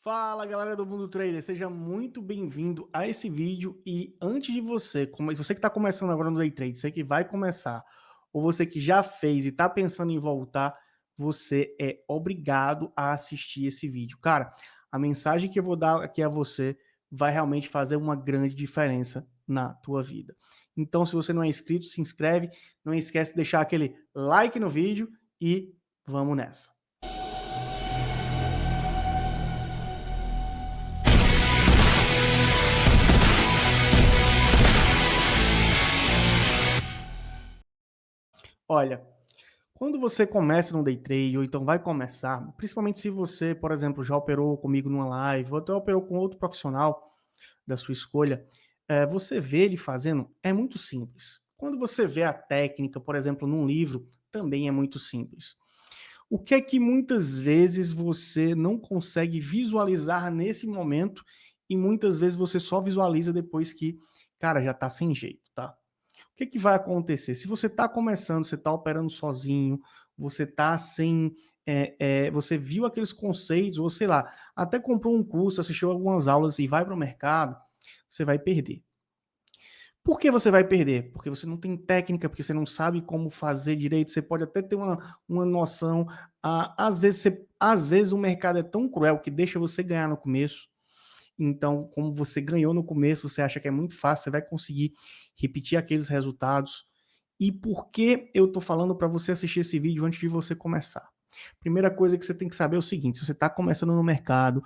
Fala galera do Mundo Trader, seja muito bem-vindo a esse vídeo. E antes de você, como você que está começando agora no Day Trade, você que vai começar, ou você que já fez e está pensando em voltar, você é obrigado a assistir esse vídeo. Cara, a mensagem que eu vou dar aqui a você vai realmente fazer uma grande diferença na tua vida. Então, se você não é inscrito, se inscreve, não esquece de deixar aquele like no vídeo e vamos nessa. Olha, quando você começa no day trade, ou então vai começar, principalmente se você, por exemplo, já operou comigo numa live, ou até operou com outro profissional da sua escolha, você vê ele fazendo, é muito simples. Quando você vê a técnica, por exemplo, num livro, também é muito simples. O que é que muitas vezes você não consegue visualizar nesse momento e muitas vezes você só visualiza depois que, cara, já tá sem jeito, tá? O que que vai acontecer? Se você está começando, você está operando sozinho, você está sem, você viu aqueles conceitos, ou sei lá, até comprou um curso, assistiu algumas aulas e vai para o mercado, você vai perder. Por que você vai perder? Porque você não tem técnica, porque você não sabe como fazer direito, você pode até ter uma noção, às vezes o mercado é tão cruel que deixa você ganhar no começo, então, como você ganhou no começo, você acha que é muito fácil, você vai conseguir repetir aqueles resultados. E por que eu estou falando para você assistir esse vídeo antes de você começar? Primeira coisa que você tem que saber é o seguinte: se você está começando no mercado,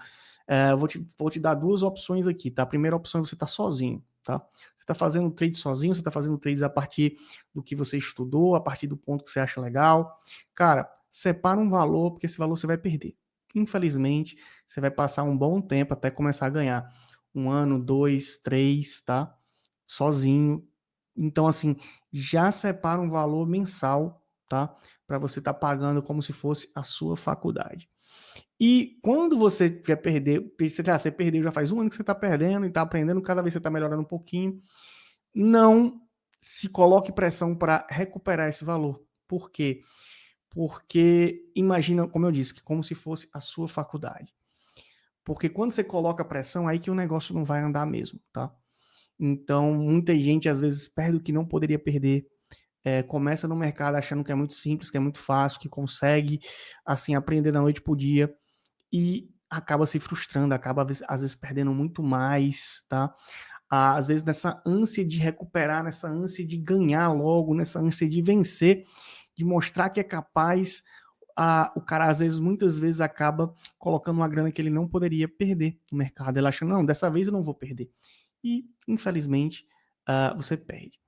vou te dar duas opções aqui, tá? A primeira opção é você estar sozinho, tá? Você está fazendo trade sozinho, você está fazendo trades a partir do que você estudou, a partir do ponto que você acha legal. Cara, separa um valor, porque esse valor você vai perder. Infelizmente, você vai passar um bom tempo até começar a ganhar. Um ano, dois, três, tá? Sozinho. Então, assim, já separa um valor mensal, tá? Para você estar pagando como se fosse a sua faculdade. E quando você quer perder, você perdeu, já faz um ano que você está perdendo e está aprendendo, cada vez você está melhorando um pouquinho, não se coloque pressão para recuperar esse valor. Por quê? Porque imagina, como eu disse, que como se fosse a sua faculdade. Porque quando você coloca pressão, aí que o negócio não vai andar mesmo, tá? Então, muita gente às vezes perde o que não poderia perder, começa no mercado achando que é muito simples, que é muito fácil, que consegue, assim, aprender da noite pro dia e acaba se frustrando, acaba às vezes perdendo muito mais, tá? Às vezes nessa ânsia de recuperar, nessa ânsia de ganhar logo, nessa ânsia de vencer, de mostrar que é capaz, o cara às vezes, muitas vezes acaba colocando uma grana que ele não poderia perder no mercado, ele achando, não, dessa vez eu não vou perder. E, infelizmente, você perde.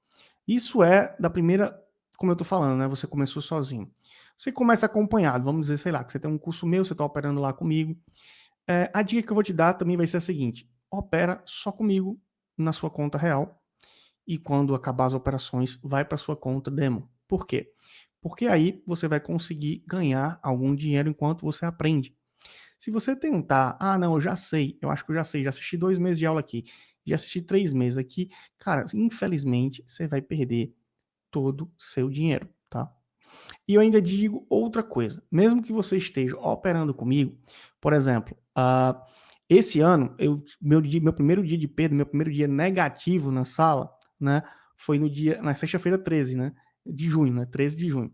Isso é da primeira, como eu tô falando, né? Você começou sozinho. Você começa acompanhado, vamos dizer, sei lá, que você tem um curso meu, você está operando lá comigo. A dica que eu vou te dar também vai ser a seguinte: opera só comigo na sua conta real e quando acabar as operações, vai para sua conta demo. Por quê? Porque aí você vai conseguir ganhar algum dinheiro enquanto você aprende. Se você tentar, não, eu já sei, eu acho que eu já sei, já assisti 2 meses de aula aqui, já assisti 3 meses aqui, cara, infelizmente você vai perder todo o seu dinheiro, tá? E eu ainda digo outra coisa, mesmo que você esteja operando comigo, por exemplo, esse ano, meu primeiro dia de perda, meu primeiro dia negativo na sala, né, foi na sexta-feira 13, né, de junho, né, 13 de junho.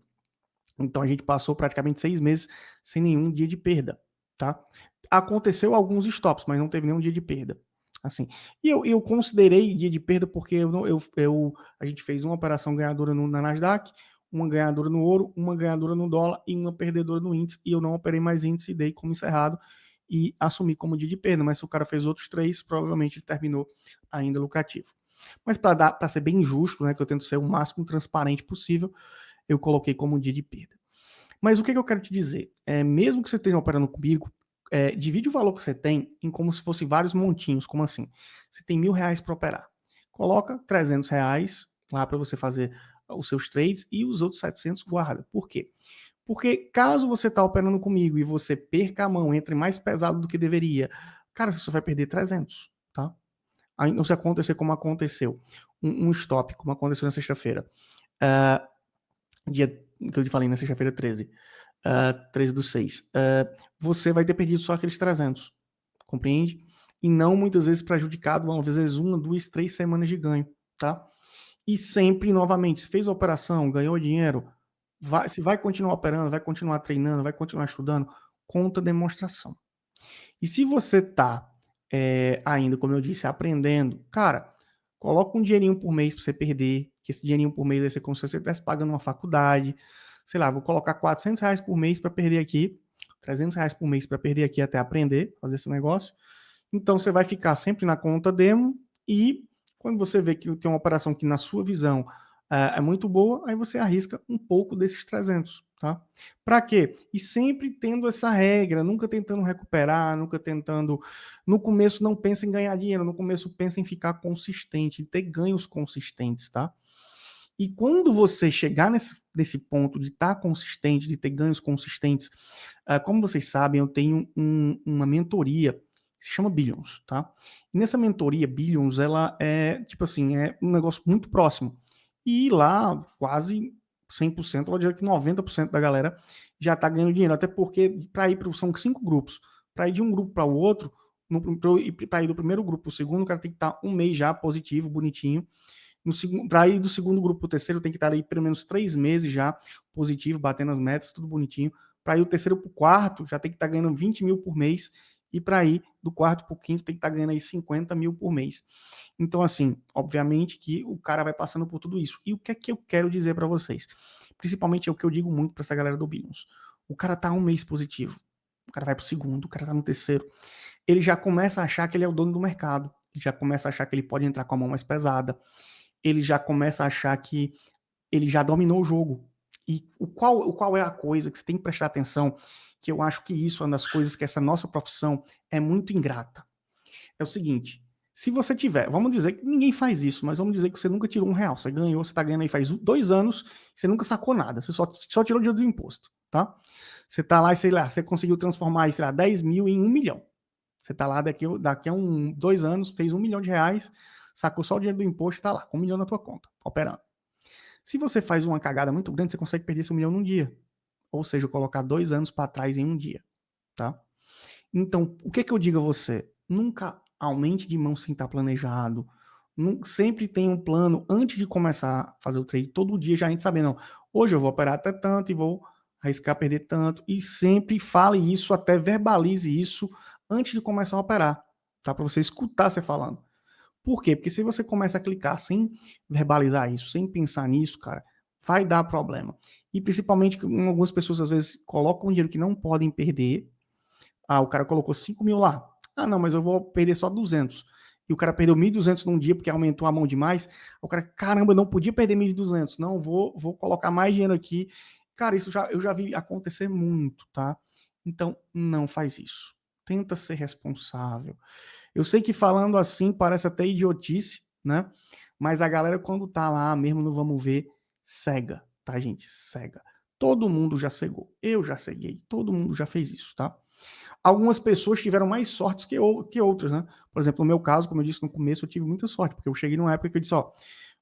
Então a gente passou praticamente 6 meses sem nenhum dia de perda, tá? Aconteceu alguns stops, mas não teve nenhum dia de perda. Assim, e eu considerei dia de perda porque a gente fez uma operação ganhadora na Nasdaq, uma ganhadora no ouro, uma ganhadora no dólar e uma perdedora no índice, e eu não operei mais índice e dei como encerrado e assumi como dia de perda, mas se o cara fez outros três, provavelmente ele terminou ainda lucrativo. Mas para ser bem justo, né, que eu tento ser o máximo transparente possível, eu coloquei como um dia de perda. Mas o que eu quero te dizer? Mesmo que você esteja operando comigo, divide o valor que você tem em como se fosse vários montinhos. Como assim? Você tem R$ 1.000 para operar. Coloca R$ 300 lá para você fazer os seus trades e os outros 700 guarda. Por quê? Porque caso você está operando comigo e você perca a mão, entre mais pesado do que deveria, cara, você só vai perder 300, tá? Aí não se acontecer como aconteceu, um stop, como aconteceu na sexta-feira. Uh, dia que eu te falei, na sexta-feira 13. 13 do 6. Você vai ter perdido só aqueles 300. compreende? E não muitas vezes prejudicado, às vezes 1, 2, 3 semanas de ganho, tá? E sempre, novamente, se fez a operação, ganhou dinheiro, se vai continuar operando, vai continuar treinando, vai continuar estudando, conta demonstração. E se você tá ainda, como eu disse, aprendendo, cara, coloca um dinheirinho por mês para você perder, que esse dinheirinho por mês vai ser como se você estivesse pagando uma faculdade. Sei lá, vou colocar R$ 400 por mês para perder aqui, R$ 300 por mês para perder aqui até aprender, fazer esse negócio. Então você vai ficar sempre na conta demo e quando você vê que tem uma operação que na sua visão é muito boa, aí você arrisca um pouco desses 300, tá? Para quê? E sempre tendo essa regra, nunca tentando recuperar, nunca tentando... No começo não pensa em ganhar dinheiro, no começo pensa em ficar consistente, em ter ganhos consistentes, tá? E quando você chegar nesse ponto de estar consistente, de ter ganhos consistentes, como vocês sabem, eu tenho uma mentoria que se chama Billions, tá? E nessa mentoria, Billions, ela é, tipo assim, é um negócio muito próximo. E lá, quase 100%, eu vou dizer que 90% da galera já está ganhando dinheiro. Até porque, são 5 grupos. Para ir de um grupo para o outro, para ir do primeiro grupo para o segundo, o cara tem que estar um mês já positivo, bonitinho. Para ir do segundo grupo para o terceiro, tem que estar aí pelo menos 3 meses já positivo, batendo as metas, tudo bonitinho. Para ir do terceiro para o quarto, já tem que estar ganhando 20 mil por mês. E para ir do quarto para o quinto, tem que estar ganhando aí 50 mil por mês. Então, assim, obviamente que o cara vai passando por tudo isso. E o que é que eu quero dizer para vocês? Principalmente é o que eu digo muito para essa galera do Billions. O cara tá um mês positivo. O cara vai pro segundo, o cara tá no terceiro. Ele já começa a achar que ele é o dono do mercado. Ele já começa a achar que ele pode entrar com a mão mais pesada. Ele já começa a achar que ele já dominou o jogo. E qual é a coisa que você tem que prestar atenção, que eu acho que isso é uma das coisas que essa nossa profissão é muito ingrata. É o seguinte, se você tiver, vamos dizer que ninguém faz isso, mas vamos dizer que você nunca tirou R$ 1, você ganhou, você está ganhando aí faz 2 anos, você nunca sacou nada, você só tirou o dinheiro do imposto, tá? Você tá lá e, sei lá, você conseguiu transformar aí, sei lá, 10 mil em 1 milhão. Você tá lá daqui a 2 anos, fez R$ 1 milhão, sacou só o dinheiro do imposto e tá lá, com 1 milhão na tua conta, operando. Se você faz uma cagada muito grande, você consegue perder esse 1 milhão num dia. Ou seja, colocar 2 anos para trás em um dia, tá? Então, o que eu digo a você? Nunca aumente de mão sem estar planejado. Sempre tem um plano antes de começar a fazer o trade. Todo dia já a gente sabe, não. Hoje eu vou operar até tanto e vou arriscar perder tanto. E sempre fale isso, até verbalize isso antes de começar a operar. Tá? Para você escutar você falando. Por quê? Porque se você começa a clicar sem verbalizar isso, sem pensar nisso, cara, vai dar problema. E principalmente algumas pessoas às vezes colocam um dinheiro que não podem perder. O cara colocou 5 mil lá. Não, mas eu vou perder só 200. E o cara perdeu 1.200 num dia porque aumentou a mão demais. O cara, caramba, não podia perder 1.200. Não, vou colocar mais dinheiro aqui. Cara, eu já vi acontecer muito, tá? Então, não faz isso. Tenta ser responsável. Eu sei que falando assim parece até idiotice, né? Mas a galera, quando tá lá mesmo no vamos ver, cega, tá, gente? Cega. Todo mundo já cegou. Eu já ceguei. Todo mundo já fez isso, tá? Algumas pessoas tiveram mais sorte que outras, né? Por exemplo, no meu caso, como eu disse no começo, eu tive muita sorte, porque eu cheguei numa época que eu disse, ó,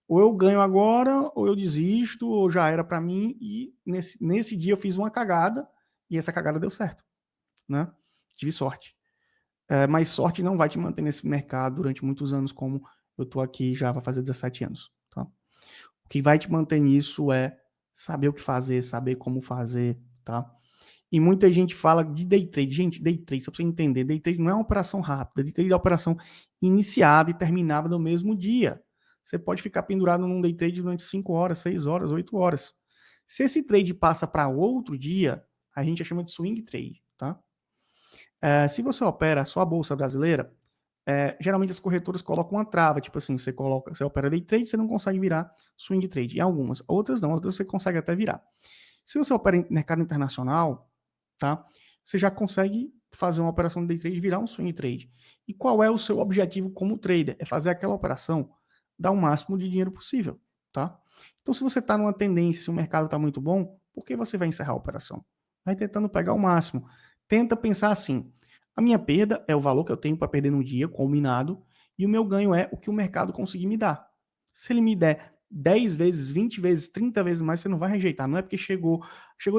ou eu ganho agora, ou eu desisto, ou já era para mim, e nesse dia eu fiz uma cagada, e essa cagada deu certo, né? Tive sorte. Mas sorte não vai te manter nesse mercado durante muitos anos, como eu tô aqui já vai fazer 17 anos, tá? O que vai te manter nisso é saber o que fazer, saber como fazer, tá? E muita gente fala de day trade. Gente, day trade, só pra você entender, day trade não é uma operação rápida, day trade é uma operação iniciada e terminada no mesmo dia. Você pode ficar pendurado num day trade durante 5 horas, 6 horas, 8 horas. Se esse trade passa para outro dia, a gente chama de swing trade, tá? Se você opera só a bolsa brasileira, geralmente as corretoras colocam uma trava, tipo assim, você opera day trade, você não consegue virar swing trade. Em algumas, outras não, outras você consegue até virar. Se você opera em mercado internacional, tá? Você já consegue fazer uma operação de day trade e virar um swing trade. E qual é o seu objetivo como trader? É fazer aquela operação dar o máximo de dinheiro possível, tá? Então, se você está numa tendência, se o mercado está muito bom, por que você vai encerrar a operação? Vai tentando pegar o máximo. Tenta pensar assim: a minha perda é o valor que eu tenho para perder no dia, combinado, e o meu ganho é o que o mercado conseguir me dar. Se ele me der 10 vezes, 20 vezes, 30 vezes mais, você não vai rejeitar. Não é porque chegou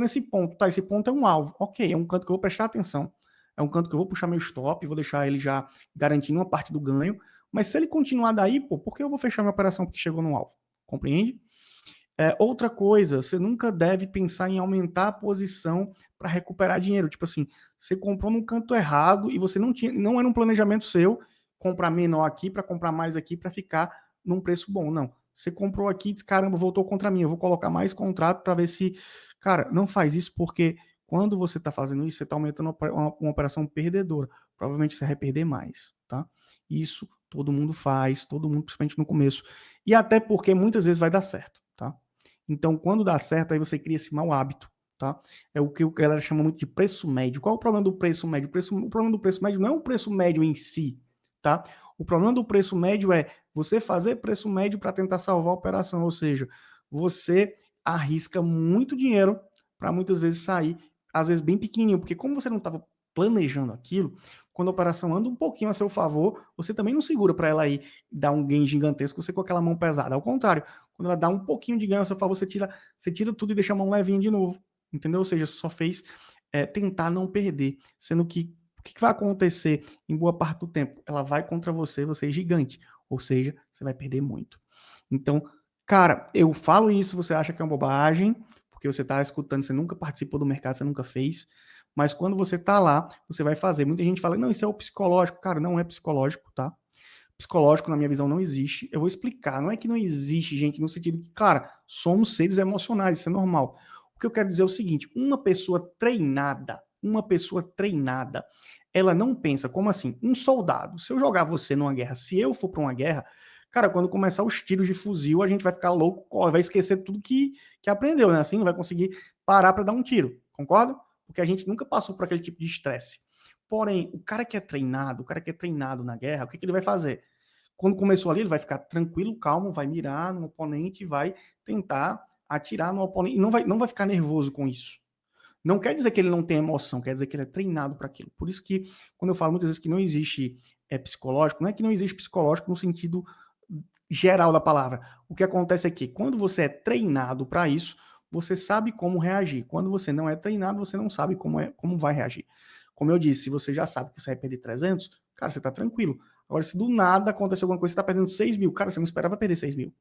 nesse ponto, tá? Esse ponto é um alvo. Ok, é um canto que eu vou prestar atenção. é um canto que eu vou puxar meu stop, vou deixar ele já garantindo uma parte do ganho, mas se ele continuar daí, pô, por que eu vou fechar minha operação porque chegou no alvo? Compreende? Outra coisa, você nunca deve pensar em aumentar a posição para recuperar dinheiro. Tipo assim, você comprou no canto errado e você não era um planejamento seu comprar menor aqui para comprar mais aqui para ficar num preço bom. Não. Você comprou aqui e disse, caramba, voltou contra mim. Eu vou colocar mais contrato para ver se. Cara, não faz isso porque quando você está fazendo isso, você está aumentando uma operação perdedora. Provavelmente você vai perder mais, tá? Isso todo mundo faz, todo mundo, principalmente no começo. E até porque muitas vezes vai dar certo, tá? Então, quando dá certo, aí você cria esse mau hábito, tá? É o que a galera chama muito de preço médio. Qual é o problema do preço médio? O problema do preço médio não é o preço médio em si, tá? O problema do preço médio é você fazer preço médio para tentar salvar a operação, ou seja, você arrisca muito dinheiro para muitas vezes sair, às vezes bem pequenininho, porque como você não estava planejando aquilo, quando a operação anda um pouquinho a seu favor, você também não segura para ela ir dar um gain gigantesco, você com aquela mão pesada. Ao contrário, quando ela dá um pouquinho de ganho a seu favor, você tira tudo e deixa a mão levinha de novo. Entendeu? Ou seja, você só fez tentar não perder. Sendo que o que vai acontecer em boa parte do tempo? Ela vai contra você, você é gigante. Ou seja, você vai perder muito. Então, cara, eu falo isso, você acha que é uma bobagem, porque você está escutando, você nunca participou do mercado, você nunca fez. Mas quando você está lá, você vai fazer. Muita gente fala, não, isso é o psicológico. Cara, não é psicológico, tá? Psicológico, na minha visão, não existe. Eu vou explicar. Não é que não existe, gente, no sentido que, cara, somos seres emocionais, isso é normal. O que eu quero dizer é o seguinte: uma pessoa treinada, ela não pensa como assim, um soldado. Se eu jogar você numa guerra, se eu for para uma guerra, cara, quando começar os tiros de fuzil, a gente vai ficar louco, vai esquecer tudo que aprendeu, né? Assim, não vai conseguir parar para dar um tiro, concorda? Porque a gente nunca passou por aquele tipo de estresse. Porém, o cara que é treinado, na guerra, o que ele vai fazer? Quando começou ali, ele vai ficar tranquilo, calmo, vai mirar no oponente, vai tentar atirar no oponente e não vai ficar nervoso com isso. Não quer dizer que ele não tem emoção, quer dizer que ele é treinado para aquilo. Por isso que, quando eu falo muitas vezes que não existe psicológico, não é que não existe psicológico no sentido geral da palavra. O que acontece é que, quando você é treinado para isso, você sabe como reagir. Quando você não é treinado, você não sabe como vai reagir. Como eu disse, se você já sabe que você vai perder 300, cara, você está tranquilo. Agora, se do nada acontecer alguma coisa, você está perdendo 6 mil, cara, você não esperava perder 6 mil.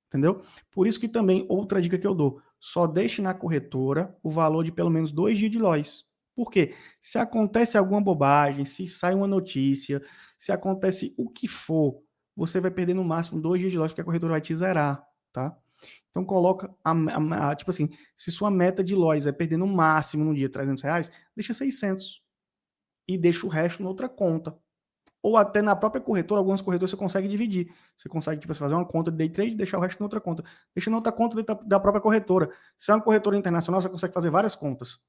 Entendeu? Por isso que também, outra dica que eu dou, só deixe na corretora o valor de pelo menos 2 dias de loss. Por quê? Se acontece alguma bobagem, se sai uma notícia, se acontece o que for, você vai perder no máximo 2 dias de loss, porque a corretora vai te zerar, tá? Então coloca, tipo assim, se sua meta de loss é perder no máximo no dia R$ 300, deixa 600 e deixa o resto em outra conta. Ou até na própria corretora, algumas corretoras você consegue dividir. Você consegue, tipo, fazer uma conta de day trade e deixar o resto em outra conta. Deixa na outra conta da própria corretora. Se é uma corretora internacional, você consegue fazer várias contas.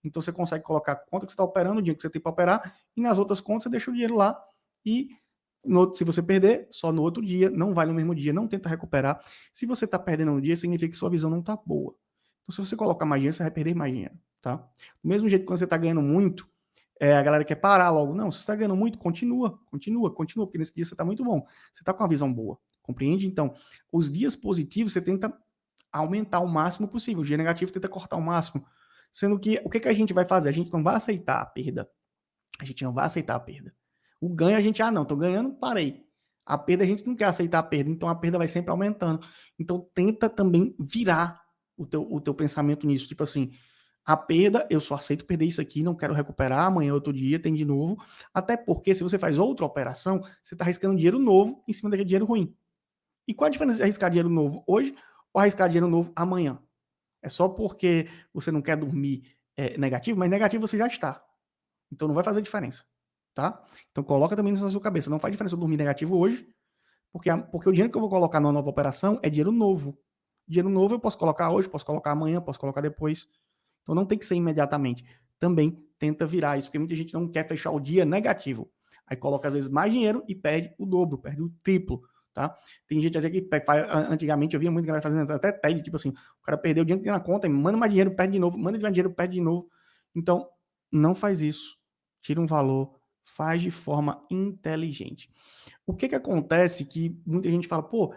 Então você consegue colocar a conta que você está operando, o dia que você tem para operar, e nas outras contas você deixa o dinheiro lá e se você perder, só no outro dia, não vai no mesmo dia, não tenta recuperar. Se você está perdendo um dia, significa que sua visão não está boa. Então, se você colocar mais dinheiro, você vai perder mais dinheiro, tá? Do mesmo jeito que quando você está ganhando muito, a galera quer parar logo. Não, se você está ganhando muito, continua, porque nesse dia você está muito bom. Você está com uma visão boa, compreende? Então, os dias positivos você tenta aumentar o máximo possível. O dia negativo tenta cortar o máximo. Sendo que, o que a gente vai fazer? A gente não vai aceitar a perda. A gente não vai aceitar a perda. O ganho a gente, não, tô ganhando, parei. A perda a gente não quer aceitar a perda, então a perda vai sempre aumentando. Então tenta também virar o teu pensamento nisso. Tipo assim, a perda, eu só aceito perder isso aqui, não quero recuperar, amanhã outro dia tem de novo. Até porque se você faz outra operação, você está arriscando dinheiro novo em cima daquele dinheiro ruim. E qual a diferença de arriscar dinheiro novo hoje ou arriscar dinheiro novo amanhã? É só porque você não quer dormir negativo, mas negativo você já está. Então não vai fazer diferença, tá? Então coloca também isso na sua cabeça. Não faz diferença eu dormir negativo hoje, porque o dinheiro que eu vou colocar numa nova operação é dinheiro novo. Dinheiro novo eu posso colocar hoje, posso colocar amanhã, posso colocar depois. Então não tem que ser imediatamente. Também tenta virar isso, porque muita gente não quer fechar o dia negativo. Aí coloca às vezes mais dinheiro e perde o dobro, perde o triplo, tá? Tem gente até que antigamente eu via muito galera fazendo até TED, tipo assim, o cara perdeu o dinheiro que tem na conta, e manda mais dinheiro, perde de novo, manda mais dinheiro, perde de novo. Então, não faz isso. Tira um valor, faz de forma inteligente. O que acontece que muita gente fala, pô,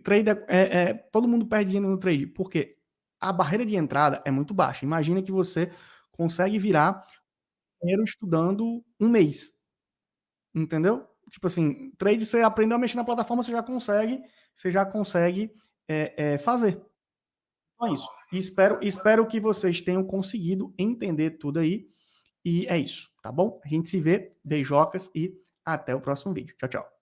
trader, todo mundo perde dinheiro no trade. Por quê? A barreira de entrada é muito baixa. Imagina que você consegue virar dinheiro estudando um mês, entendeu? Tipo assim, trade você aprendeu a mexer na plataforma, você já consegue, fazer. Então é isso. E espero que vocês tenham conseguido entender tudo aí, e é isso, tá bom? A gente se vê, beijocas e até o próximo vídeo. Tchau, tchau.